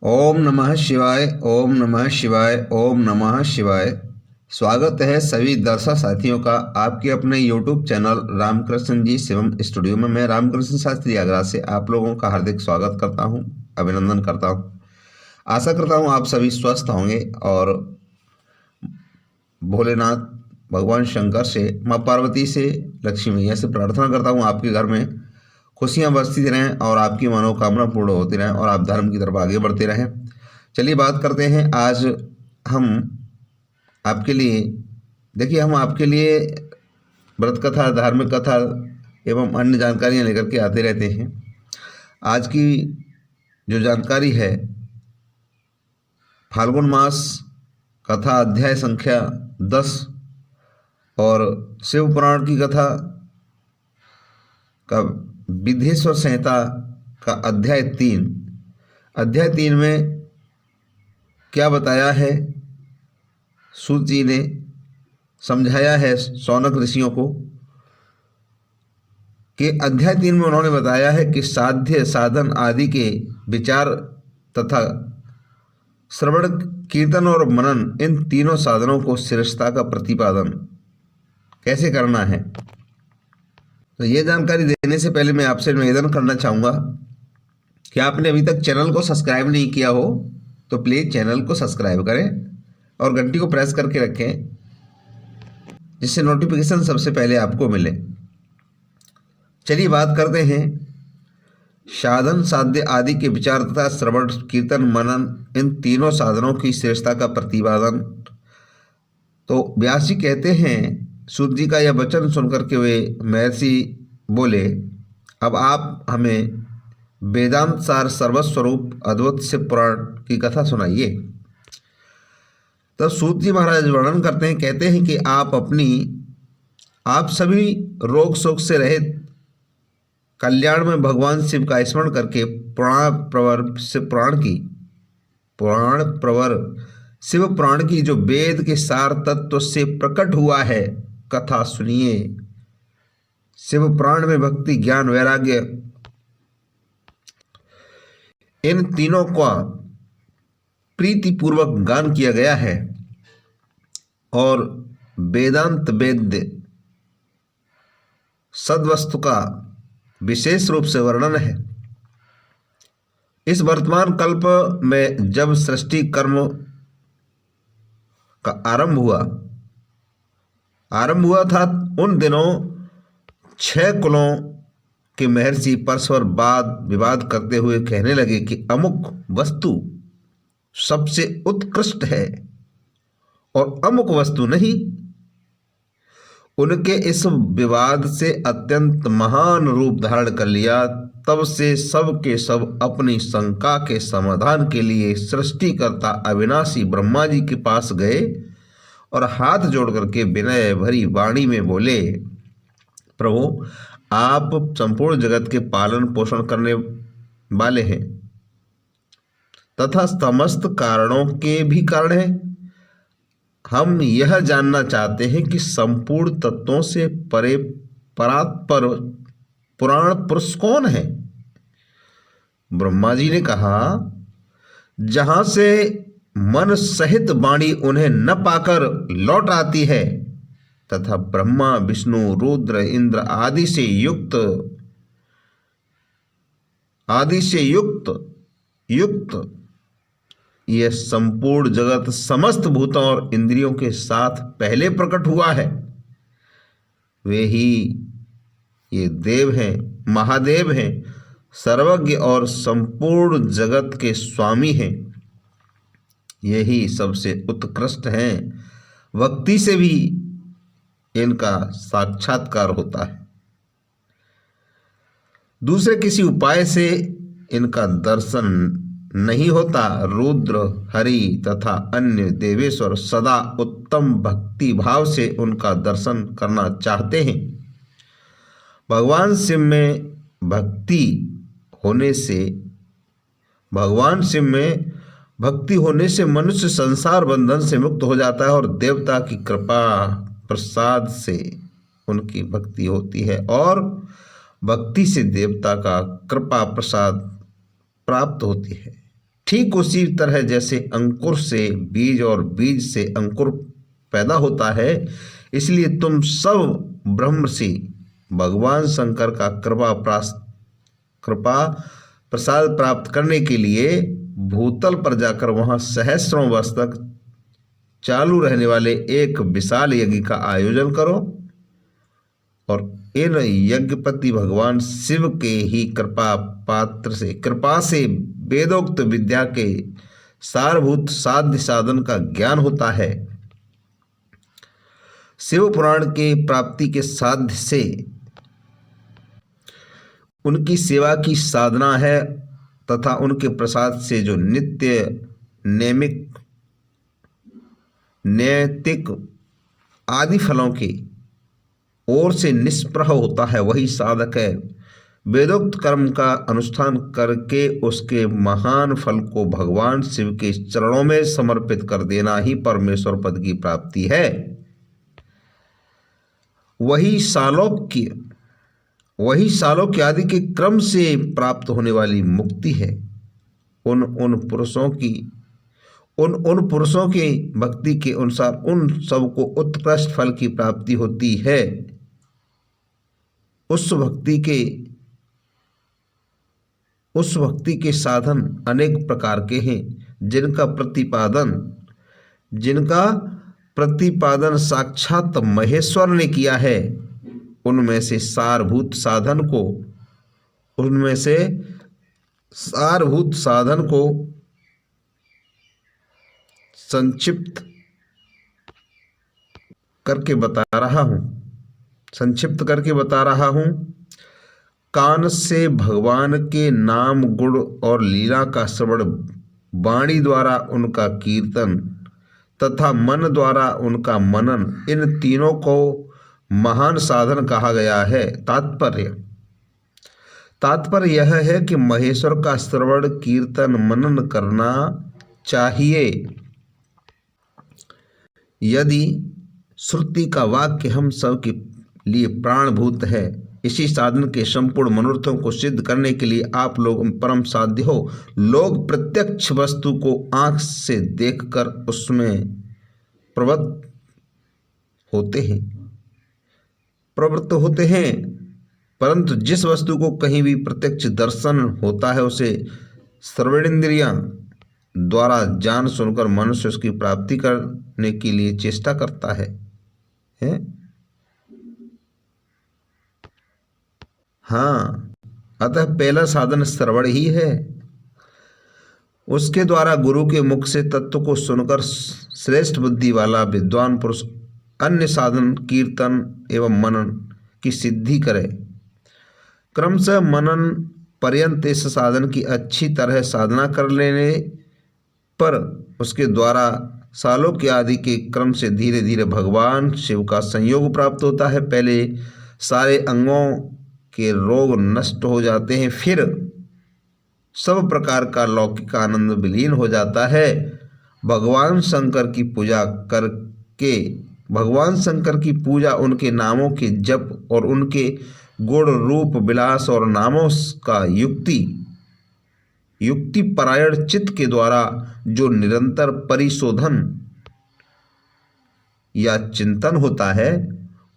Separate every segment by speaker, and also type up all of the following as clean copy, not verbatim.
Speaker 1: ओम नमः शिवाय। ओम नमः शिवाय। ओम नमः शिवाय। स्वागत है सभी दर्शक साथियों का आपके अपने YouTube चैनल रामकृष्ण जी शिवम स्टूडियो में। मैं रामकृष्ण शास्त्री आगरा से आप लोगों का हार्दिक स्वागत करता हूं, अभिनंदन करता हूं। आशा करता हूं आप सभी स्वस्थ होंगे और भोलेनाथ भगवान शंकर से, माँ पार्वती से, लक्ष्मी मैया से प्रार्थना करता हूं आपके घर में खुशियां बरसती रहें और आपकी मनोकामना पूर्ण होती रहें और आप धर्म की तरफ आगे बढ़ते रहें। चलिए बात करते हैं आज हम आपके लिए। देखिए, हम आपके लिए व्रत कथा, धार्मिक कथा एवं अन्य जानकारियां लेकर के आते रहते हैं। आज की जो जानकारी है, फाल्गुन मास कथा अध्याय संख्या 10 और शिव पुराण की कथा का विधेश्वर संहिता का अध्याय 3। अध्याय 3 में क्या बताया है, सूत जी ने समझाया है शौनक ऋषियों को कि अध्याय 3 में उन्होंने बताया है कि साध्य, साधन आदि के विचार तथा श्रवण, कीर्तन और मनन, इन तीनों साधनों को श्रेष्ठता का प्रतिपादन कैसे करना है। तो ये जानकारी देने से पहले मैं आपसे निवेदन करना चाहूँगा कि आपने अभी तक चैनल को सब्सक्राइब नहीं किया हो तो प्लीज़ चैनल को सब्सक्राइब करें और घंटी को प्रेस करके रखें, जिससे नोटिफिकेशन सबसे पहले आपको मिले। चलिए बात करते हैं साधन, साध्य आदि के विचार तथा श्रवण, कीर्तन, मनन, इन तीनों साधनों की श्रेष्ठता का प्रतिपादन। तो व्यास जी कहते हैं, सूत जी का यह वचन सुनकर के वे महर्षि बोले, अब आप हमें वेदांत सार सर्वस्वरूप अद्वैत शिव पुराण की कथा सुनाइए। तब सूत जी महाराज वर्णन करते हैं, कहते हैं कि आप सभी रोग शोक से रहित कल्याण में भगवान शिव का स्मरण करके पुराण प्रवर शिव पुराण की जो वेद के सार तत्व से प्रकट हुआ है कथा सुनिए। शिव पुराण में भक्ति, ज्ञान, वैराग्य, इन तीनों का प्रीति पूर्वक गान किया गया है और वेदांत वेद्य सद्वस्तु का विशेष रूप से वर्णन है। इस वर्तमान कल्प में जब सृष्टि कर्म का आरंभ हुआ था, उन दिनों 6 कुलों के महर्षि परस्पर वाद विवाद करते हुए कहने लगे कि अमुक वस्तु सबसे उत्कृष्ट है और अमुक वस्तु नहीं। उनके इस विवाद से अत्यंत महान रूप धारण कर लिया। तब से सब के सब अपनी शंका के समाधान के लिए सृष्टिकर्ता अविनाशी ब्रह्मा जी के पास गए और हाथ जोड़ करके विनय भरी वाणी में बोले, प्रभु, आप संपूर्ण जगत के पालन पोषण करने वाले हैं तथा समस्त कारणों के भी कारण हैं। हम यह जानना चाहते हैं कि संपूर्ण तत्वों से परे परात्पर पुराण पुरुष कौन है। ब्रह्मा जी ने कहा, जहां से मन सहित वाणी उन्हें न पाकर लौट आती है तथा ब्रह्मा, विष्णु, रुद्र, इंद्र आदि से युक्त यह संपूर्ण जगत समस्त भूतों और इंद्रियों के साथ पहले प्रकट हुआ है, वे ही ये देव हैं, महादेव हैं, सर्वज्ञ और संपूर्ण जगत के स्वामी हैं। यही सबसे उत्कृष्ट हैं। भक्ति से भी इनका साक्षात्कार होता है, दूसरे किसी उपाय से इनका दर्शन नहीं होता। रुद्र, हरि तथा अन्य देवेश्वर सदा उत्तम भक्ति भाव से उनका दर्शन करना चाहते हैं। भगवान शिव में भक्ति होने से मनुष्य संसार बंधन से मुक्त हो जाता है और देवता की कृपा प्रसाद से उनकी भक्ति होती है और भक्ति से देवता का कृपा प्रसाद प्राप्त होती है। ठीक उसी तरह जैसे अंकुर से बीज और बीज से अंकुर पैदा होता है, इसलिए तुम सब ब्रह्म से भगवान शंकर का कृपा प्रसाद प्राप्त करने के लिए भूतल पर जाकर वहां सहस्रों वर्ष तक चालू रहने वाले एक विशाल यज्ञ का आयोजन करो और इन यज्ञपति भगवान शिव के ही कृपा से वेदोक्त विद्या के सारभूत साध्य साधन का ज्ञान होता है। शिव पुराण के प्राप्ति के साध्य से उनकी सेवा की साधना है तथा उनके प्रसाद से जो नित्य नैतिक आदि फलों की ओर से निष्प्रह होता है, वही साधक है। वेदोक्त कर्म का अनुष्ठान करके उसके महान फल को भगवान शिव के चरणों में समर्पित कर देना ही परमेश्वर पद की प्राप्ति है। वही सालोक्य आदि के क्रम से प्राप्त होने वाली मुक्ति है। उन पुरुषों की भक्ति के अनुसार उन सबको उत्कृष्ट फल की प्राप्ति होती है। उस भक्ति के साधन अनेक प्रकार के हैं, जिनका प्रतिपादन साक्षात महेश्वर ने किया है। उनमें से सारभूत साधन को संक्षिप्त करके बता रहा हूं। कान से भगवान के नाम गुण और लीला का श्रवण, वाणी द्वारा उनका कीर्तन तथा मन द्वारा उनका मनन, इन तीनों को महान साधन कहा गया है। तात्पर्य यह है कि महेश्वर का श्रवण कीर्तन मनन करना चाहिए। यदि श्रुति का वाक्य हम सब के लिए प्राणभूत है, इसी साधन के संपूर्ण मनोरथों को सिद्ध करने के लिए आप लोग परम साध्य हो। लोग प्रत्यक्ष वस्तु को आंख से देखकर उसमें प्रवृत्त होते हैं, परंतु जिस वस्तु को कहीं भी प्रत्यक्ष दर्शन होता है उसे श्रवणेन्द्रियां द्वारा जान सुनकर मनुष्य उसकी प्राप्ति करने के लिए चेष्टा करता है? हाँ, अतः पहला साधन श्रवण ही है। उसके द्वारा गुरु के मुख से तत्व को सुनकर श्रेष्ठ बुद्धि वाला विद्वान पुरुष अन्य साधन कीर्तन एवं मनन की सिद्धि करे। क्रमशः मनन पर्यंत इस साधन की अच्छी तरह साधना कर लेने पर उसके द्वारा सालोक्य आदि के क्रम से धीरे धीरे भगवान शिव का संयोग प्राप्त होता है। पहले सारे अंगों के रोग नष्ट हो जाते हैं, फिर सब प्रकार का लौकिक आनंद विलीन हो जाता है। भगवान शंकर की पूजा उनके नामों के जप और उनके गुण रूप विलास और नामों का युक्ति परायण चित्त के द्वारा जो निरंतर परिशोधन या चिंतन होता है,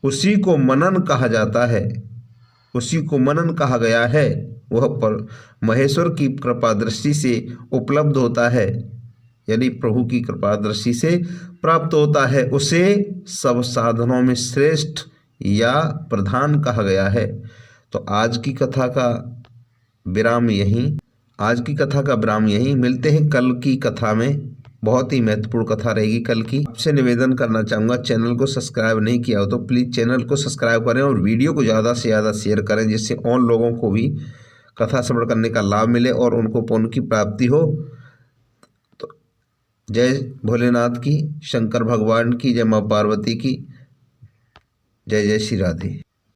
Speaker 1: उसी को मनन कहा गया है। वह पर महेश्वर की कृपा दृष्टि से उपलब्ध होता है, यानी प्रभु की कृपा दृष्टि से प्राप्त होता है। उसे सब साधनों में श्रेष्ठ या प्रधान कहा गया है। तो आज की कथा का विराम यहीं। मिलते हैं कल की कथा में। बहुत ही महत्वपूर्ण कथा रहेगी कल की। आपसे निवेदन करना चाहूँगा, चैनल को सब्सक्राइब नहीं किया हो तो प्लीज़ चैनल को सब्सक्राइब करें और वीडियो को ज़्यादा से ज़्यादा शेयर करें, जिससे और लोगों को भी कथा श्रवण करने का लाभ मिले और उनको पुण्य की प्राप्ति हो। तो जय भोलेनाथ की, शंकर भगवान की, जय माँ पार्वती की, जय जय श्री राधे।